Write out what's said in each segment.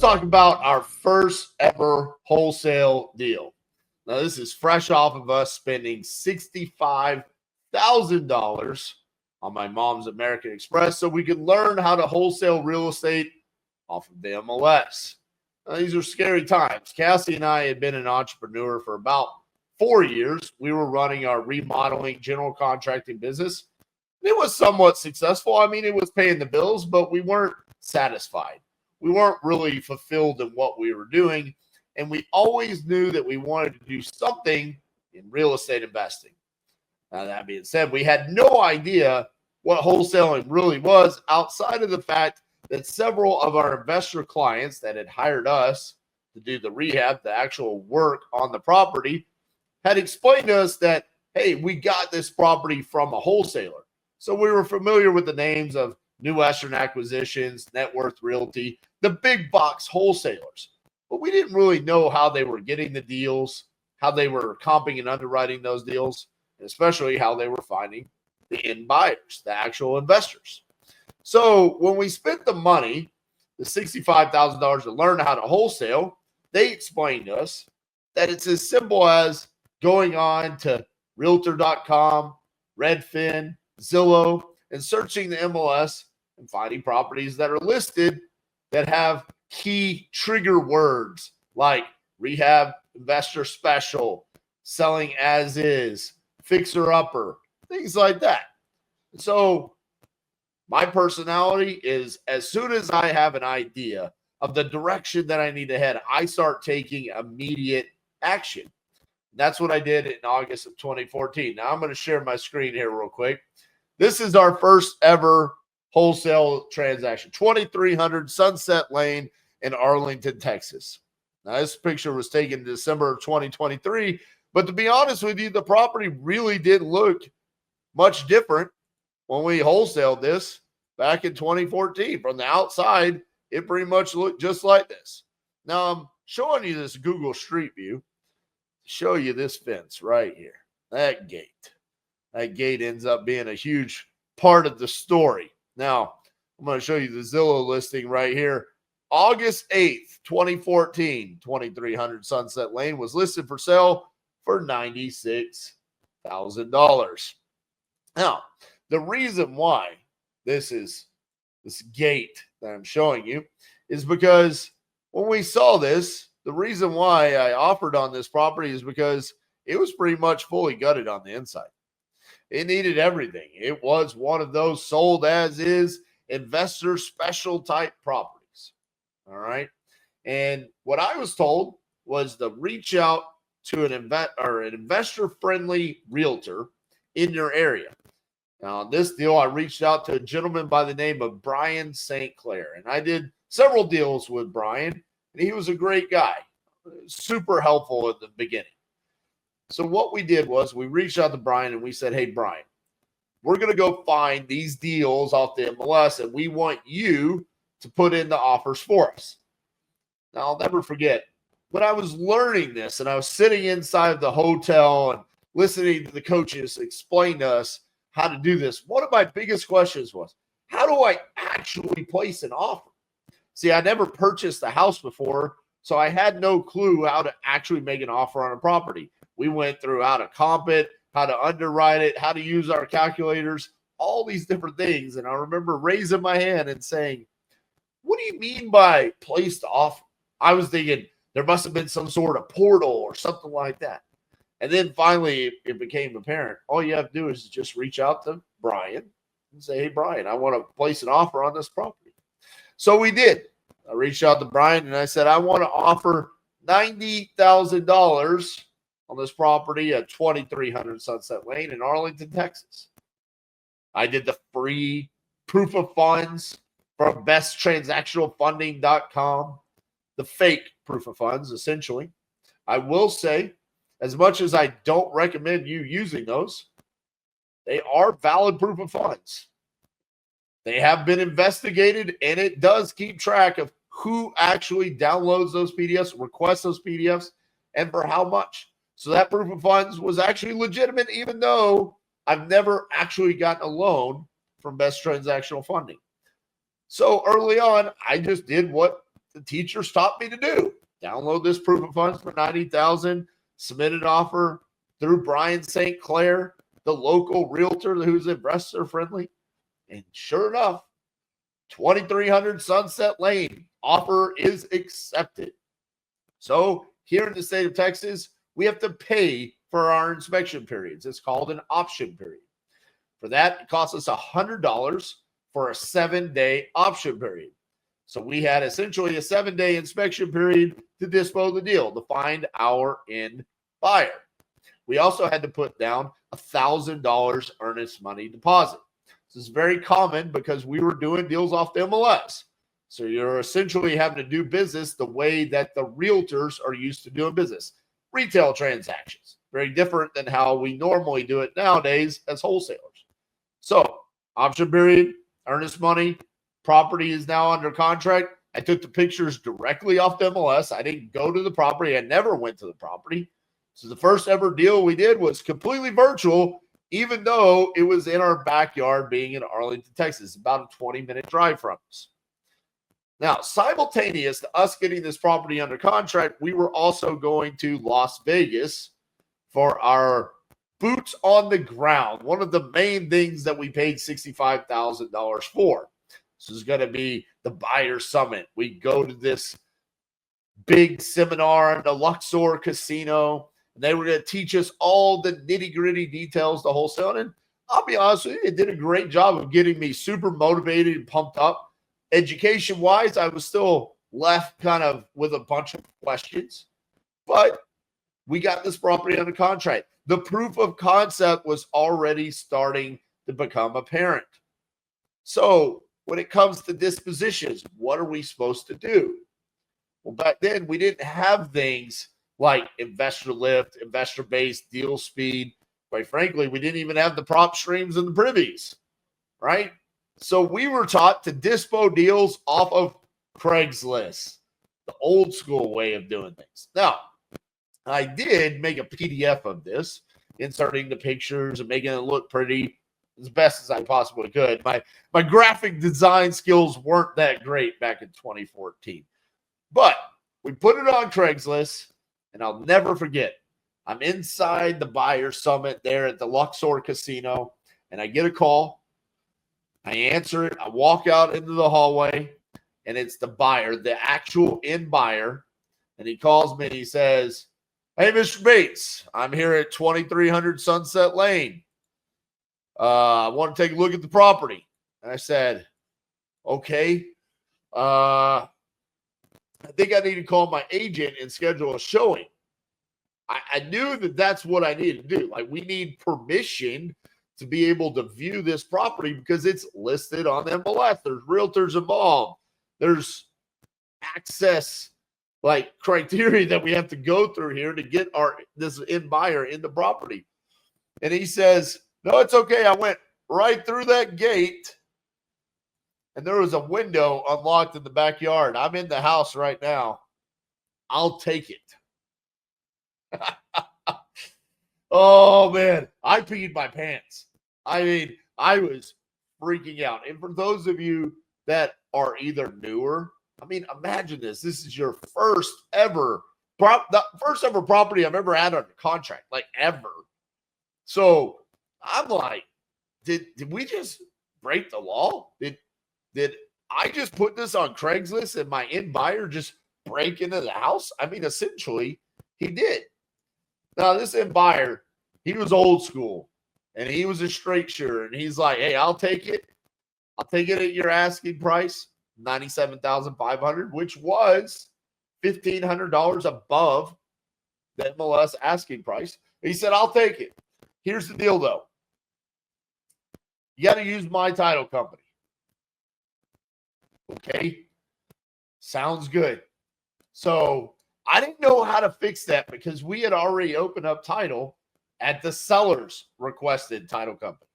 talk about our first ever wholesale deal. Now, this is fresh off of us spending $65,000 on my mom's American Express so we could learn how to wholesale real estate off of the MLS. Now, these are scary times. Cassie and I had been an entrepreneur for about 4 years. We were running our remodeling general contracting business. It was somewhat successful. I mean, it was paying the bills, but we weren't satisfied. We weren't really fulfilled in what we were doing. And we always knew that we wanted to do something in real estate investing. Now, that being said, we had no idea what wholesaling really was outside of the fact that several of our investor clients that had hired us to do the rehab, the actual work on the property, had explained to us that, hey, we got this property from a wholesaler. So we were familiar with the names of New Western Acquisitions, Net Worth Realty, the big box wholesalers. But we didn't really know how they were getting the deals, how they were comping and underwriting those deals, and especially how they were finding the end buyers, the actual investors. So when we spent the money, the $65,000 to learn how to wholesale, they explained to us that it's as simple as going on to Realtor.com, Redfin, Zillow, and searching the MLS and finding properties that are listed that have key trigger words like rehab investor special, selling as is, fixer upper, things like that. So my personality is as soon as I have an idea of the direction that I need to head, I start taking immediate action. That's what I did in August of 2014. Now I'm going to share my screen here real quick. This is our first ever wholesale transaction, 2300 Sunset Lane in Arlington, Texas. Now, this picture was taken in December of 2023, but to be honest with you, the property really did look much different when we wholesaled this back in 2014. From the outside, it pretty much looked just like this. Now, I'm showing you this Google Street View to show you this fence right here, that gate. That gate ends up being a huge part of the story. Now, I'm going to show you the Zillow listing right here. August 8th, 2014, 2300 Sunset Lane was listed for sale for $96,000. Now, the reason why this gate that I'm showing you is because when we saw this, the reason why I offered on this property is because it was pretty much fully gutted on the inside. It needed everything. It was one of those sold as is investor special type properties. All right. And what I was told was to reach out to an investor friendly realtor in your area. Now, on this deal, I reached out to a gentleman by the name of Brian St. Clair, and I did several deals with Brian, and he was a great guy, super helpful at the beginning. So what we did was we reached out to Brian and we said, hey, Brian, we're going to go find these deals off the MLS and we want you to put in the offers for us. Now, I'll never forget when I was learning this and I was sitting inside the hotel and listening to the coaches explain to us how to do this. One of my biggest questions was, how do I actually place an offer? See, I never purchased a house before, so I had no clue how to actually make an offer on a property. We went through how to comp it, how to underwrite it, how to use our calculators, all these different things. And I remember raising my hand and saying, what do you mean by place to offer? I was thinking there must have been some sort of portal or something like that. And then finally it became apparent. All you have to do is just reach out to Brian and say, hey, Brian, I want to place an offer on this property. So we did. I reached out to Brian and I said, I want to offer $90,000 on this property at 2300 Sunset Lane in Arlington, Texas. I did the free proof of funds from besttransactionalfunding.com, the fake proof of funds, essentially. I will say, as much as I don't recommend you using those, they are valid proof of funds. They have been investigated, and it does keep track of who actually downloads those PDFs, requests those PDFs, and for how much. So that proof of funds was actually legitimate, even though I've never actually gotten a loan from Best Transactional Funding. So early on, I just did what the teachers taught me to do. Download this proof of funds for $90,000, submit an offer through Brian St. Clair, the local realtor who's investor friendly. And sure enough, 2300 Sunset Lane offer is accepted. So here in the state of Texas, we have to pay for our inspection periods. It's called an option period. For that, it costs us $100 for a 7-day option period. So we had essentially a 7-day inspection period to dispose of the deal, to find our end buyer. We also had to put down $1,000 earnest money deposit. This is very common because we were doing deals off the MLS. So you're essentially having to do business the way that the realtors are used to doing business. Retail transactions, very different than how we normally do it nowadays as wholesalers. So option period, earnest money, property is now under contract. I took the pictures directly off the MLS. I didn't go to the property. I never went to the property. So the first ever deal we did was completely virtual, even though it was in our backyard being in Arlington, Texas, about a 20-minute drive from us. Now, simultaneous to us getting this property under contract, we were also going to Las Vegas for our boots on the ground, one of the main things that we paid $65,000 for. This is going to be the buyer summit. We go to this big seminar in the Luxor Casino, and they were going to teach us all the nitty-gritty details to wholesale. And I'll be honest with you, it did a great job of getting me super motivated and pumped up. Education-wise, I was still left kind of with a bunch of questions, but we got this property under contract. The proof of concept was already starting to become apparent. So when it comes to dispositions, what are we supposed to do? Well, back then, we didn't have things like investor lift, investor-based deal speed. Quite frankly, we didn't even have the prop streams and the privies, right? So we were taught to dispo deals off of Craigslist, the old school way of doing things. Now, I did make a PDF of this, inserting the pictures and making it look pretty as best as I possibly could. My graphic design skills weren't that great back in 2014. But we put it on Craigslist, and I'll never forget. I'm inside the buyer summit there at the Luxor Casino, and I get a call. I answer it. I walk out into the hallway, and it's the buyer, the actual end buyer. And he calls me and he says, "Hey, Mr. Bates, I'm here at 2300 Sunset Lane. I want to take a look at the property." And I said, "Okay. I think I need to call my agent and schedule a showing." I knew that that's what I needed to do. Like, we need permission to be able to view this property because it's listed on MLS. There's realtors involved. There's access like criteria that we have to go through here to get this end buyer in the property. And he says, "No, it's okay. I went right through that gate and there was a window unlocked in the backyard. I'm in the house right now. I'll take it." Oh, man. I peed my pants. I mean, I was freaking out. And for those of you that are either newer, I mean, imagine this. This is your first ever property I've ever had under contract, like ever. So I'm like, did we just break the law? Did I just put this on Craigslist and my end buyer just break into the house? I mean, essentially, he did. Now, this end buyer, he was old school, and he was a straight shooter, and he's like, "Hey, I'll take it. I'll take it at your asking price, $97,500, which was $1,500 above the MLS asking price." He said, "I'll take it. Here's the deal, though. You got to use my title company." Okay, sounds good. So I didn't know how to fix that because we had already opened up title at the seller's requested title company.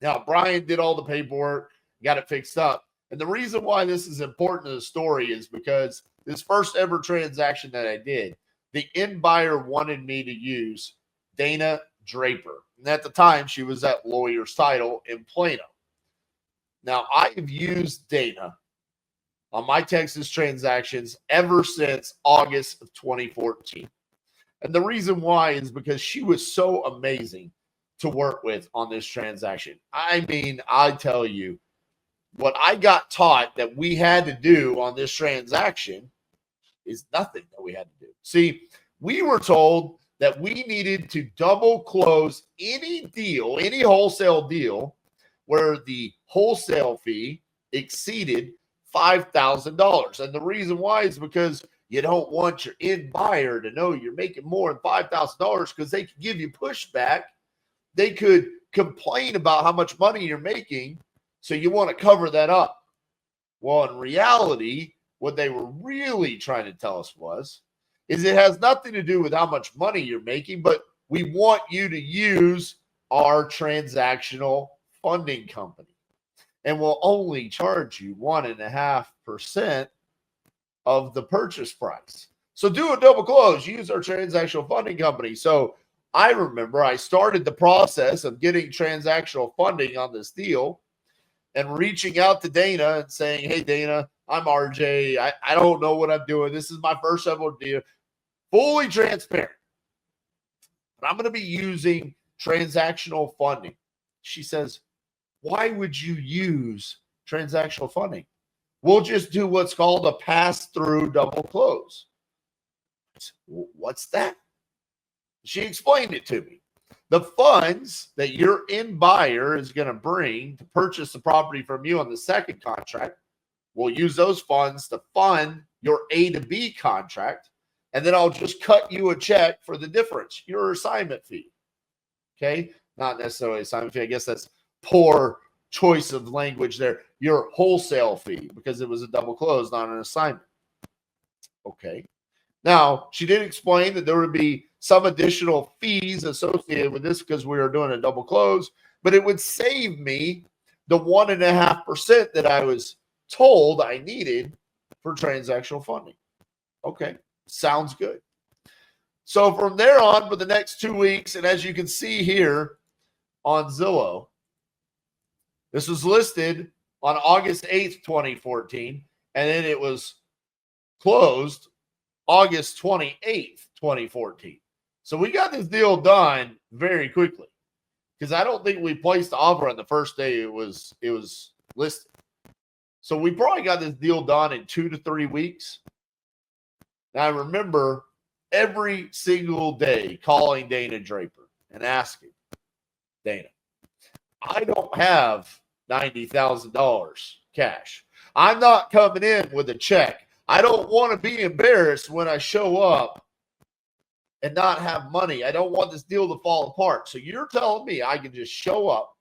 Now, Brian did all the paperwork, got it fixed up. And the reason why this is important to the story is because this first ever transaction that I did, the end buyer wanted me to use Dana Draper. And at the time, she was at Lawyer's Title in Plano. Now, I've used Dana on my Texas transactions ever since August of 2014. And the reason why is because she was so amazing to work with on this transaction. I mean, I tell you, what I got taught that we had to do on this transaction is nothing that we had to do. See, we were told that we needed to double close any deal, any wholesale deal where the wholesale fee exceeded $5,000. And the reason why is because you don't want your end buyer to know you're making more than $5,000 because they could give you pushback. They could complain about how much money you're making. So you want to cover that up. Well, in reality, what they were really trying to tell us is it has nothing to do with how much money you're making, but we want you to use our transactional funding company. And we'll only charge you 1.5% of the purchase price. So do a double close, use our transactional funding company. So I remember I started the process of getting transactional funding on this deal and reaching out to Dana and saying, hey, Dana, I'm RJ. I don't know what I'm doing. This is my first ever deal. Fully transparent. But I'm going to be using transactional funding. She says, why would you use transactional funding? We'll just do what's called a pass-through double close. What's that? She explained it to me. The funds that your end buyer is going to bring to purchase the property from you on the second contract, we'll use those funds to fund your A to B contract, and then I'll just cut you a check for the difference, your assignment fee. Okay? Not necessarily assignment fee. I guess that's poor choice of language there. Your wholesale fee, because it was a double close, not an assignment. Okay. Now, she did explain that there would be some additional fees associated with this because we were doing a double close, but it would save me the 1.5% that I was told I needed for transactional funding. Okay, sounds good. So from there on, for the next 2 weeks, and as you can see here on Zillow, this was listed on August 8th, 2014, and then it was closed August 28th, 2014. So we got this deal done very quickly because I don't think we placed the offer on the first day it was listed. So we probably got this deal done in 2 to 3 weeks. Now I remember every single day calling Dana Draper and asking, Dana, I don't have $90,000 cash. I'm not coming in with a check. I don't want to be embarrassed when I show up and not have money. I don't want this deal to fall apart. So you're telling me I can just show up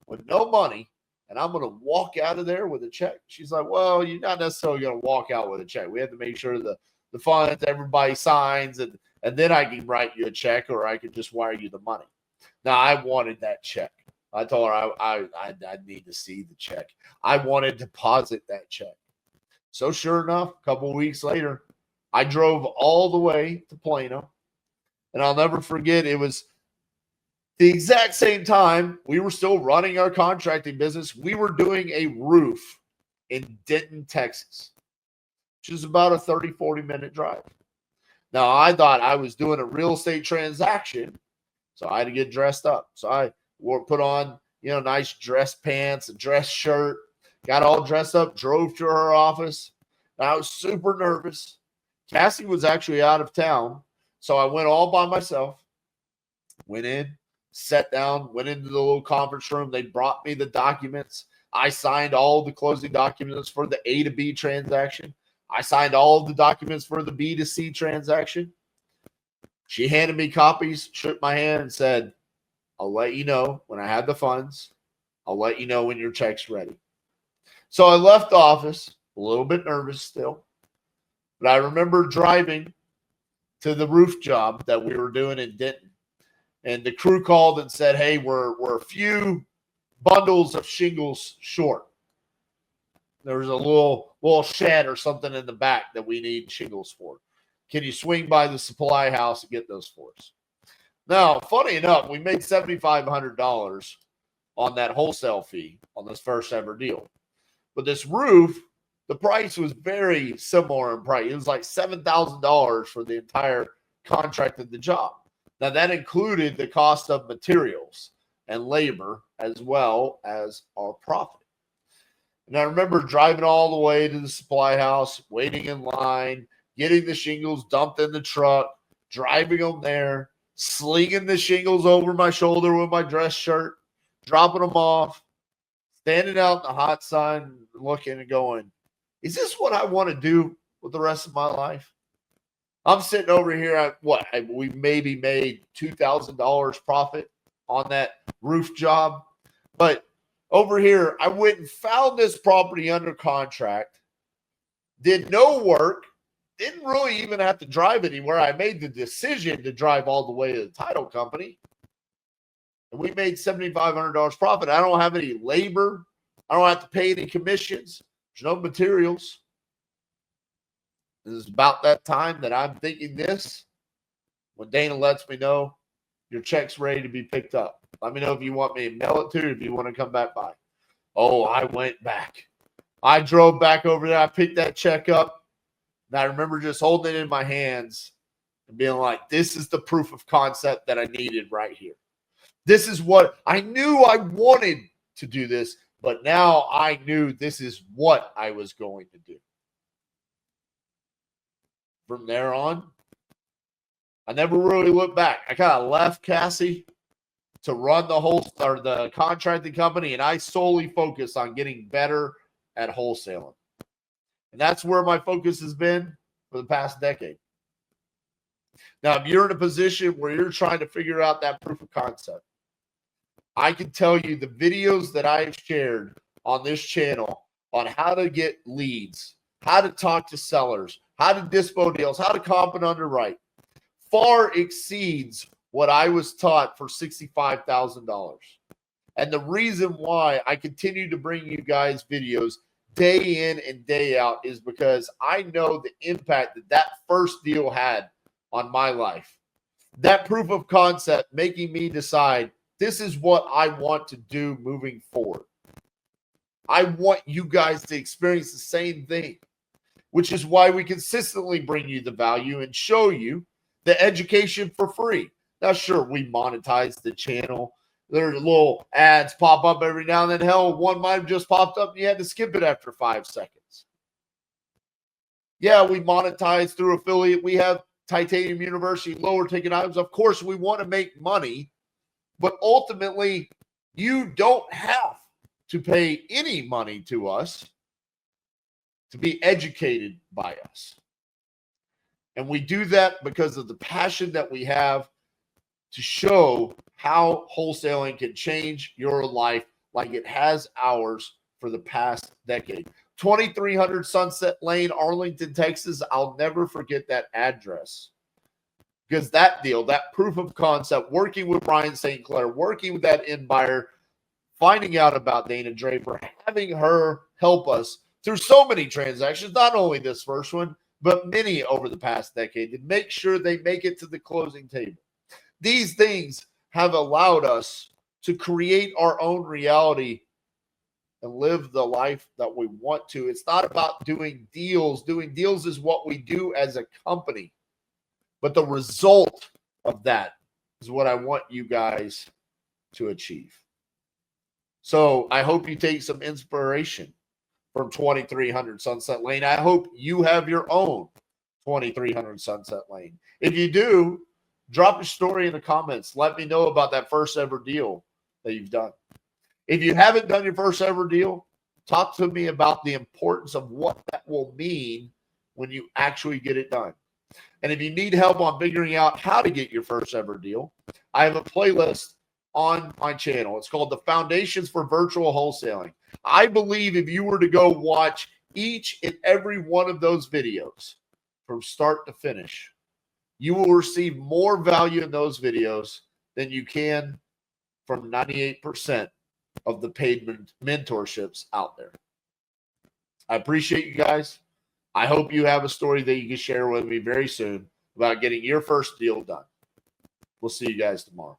with no money and I'm going to walk out of there with a check? She's like, well, you're not necessarily going to walk out with a check. We have to make sure the funds, everybody signs, and then I can write you a check or I can just wire you the money. Now, I wanted that check. I told her I need to see the check. I wanted to deposit that check. So sure enough, a couple of weeks later, I drove all the way to Plano. And I'll never forget, it was the exact same time we were still running our contracting business. We were doing a roof in Denton, Texas, which is about a 30, 40-minute drive. Now, I thought I was doing a real estate transaction, so I had to get dressed up. So I put on, nice dress pants, a dress shirt, got all dressed up, drove to her office. And I was super nervous. Cassie was actually out of town, so I went all by myself, went in, sat down, went into the little conference room. They brought me the documents. I signed all the closing documents for the A to B transaction. I signed all the documents for the B to C transaction. She handed me copies, shook my hand, and said, I'll let you know when I have the funds. I'll let you know when your check's ready. So I left the office, a little bit nervous still. But I remember driving to the roof job that we were doing in Denton. And the crew called and said, hey, we're a few bundles of shingles short. There was a little shed or something in the back that we need shingles for. Can you swing by the supply house and get those for us? Now, funny enough, we made $7,500 on that wholesale fee on this first ever deal. But this roof, The price was very similar in price. It was like $7,000 for the entire contract of the job. Now, that included the cost of materials and labor as well as our profit. And I remember driving all the way to the supply house, waiting in line, getting the shingles dumped in the truck, driving them there, slinging the shingles over my shoulder with my dress shirt, dropping them off, standing out in the hot sun, looking and going, is this what I want to do with the rest of my life? I'm sitting over here at we maybe made $2,000 profit on that roof job. But over here, I went and found this property under contract, did no work, didn't really even have to drive anywhere. I made the decision to drive all the way to the title company. And we made $7,500 profit. I don't have any labor. I don't have to pay any commissions. There's no materials. This is about that time that I'm thinking this. When Dana lets me know your check's ready to be picked up. Let me know if you want me to mail it to you, if you want to come back by. Oh, I went back. I drove back over there. I picked that check up. And I remember just holding it in my hands and being like, this is the proof of concept that I needed right here. This is what I knew I wanted to do this, but now I knew this is what I was going to do. From there on, I never really looked back. I kind of left Cassie to run the contracting company, and I solely focused on getting better at wholesaling. And that's where my focus has been for the past decade. Now, if you're in a position where you're trying to figure out that proof of concept, I can tell you the videos that I've shared on this channel on how to get leads, how to talk to sellers, how to dispo deals, how to comp and underwrite, far exceeds what I was taught for $65,000. And the reason why I continue to bring you guys videos day in and day out is because I know the impact that first deal had on my life. That proof of concept making me decide this is what I want to do moving forward. I want you guys to experience the same thing, which is why we consistently bring you the value and show you the education for free. Now, sure, we monetize the channel. There's little ads pop up every now and then. Hell, one might have just popped up and you had to skip it after 5 seconds. Yeah, we monetize through affiliate. We have Titanium University, lower ticket items. Of course, we want to make money, but ultimately, you don't have to pay any money to us to be educated by us. And we do that because of the passion that we have to show how wholesaling can change your life like it has ours for the past decade. 2300 Sunset Lane, Arlington, Texas. I'll never forget that address. Because that deal, that proof of concept, working with Brian St. Clair, working with that end buyer, finding out about Dana Draper, having her help us through so many transactions, not only this first one, but many over the past decade, to make sure they make it to the closing table. These things have allowed us to create our own reality and live the life that we want to. It's not about doing deals. Doing deals is what we do as a company. But the result of that is what I want you guys to achieve. So I hope you take some inspiration from 2300 Sunset Lane. I hope you have your own 2300 Sunset Lane. If you do, drop a story in the comments. Let me know about that first ever deal that you've done. If you haven't done your first ever deal, talk to me about the importance of what that will mean when you actually get it done. And if you need help on figuring out how to get your first ever deal, I have a playlist on my channel. It's called The Foundations for Virtual Wholesaling. I believe if you were to go watch each and every one of those videos from start to finish, you will receive more value in those videos than you can from 98% of the paid mentorships out there. I appreciate you guys. I hope you have a story that you can share with me very soon about getting your first deal done. We'll see you guys tomorrow.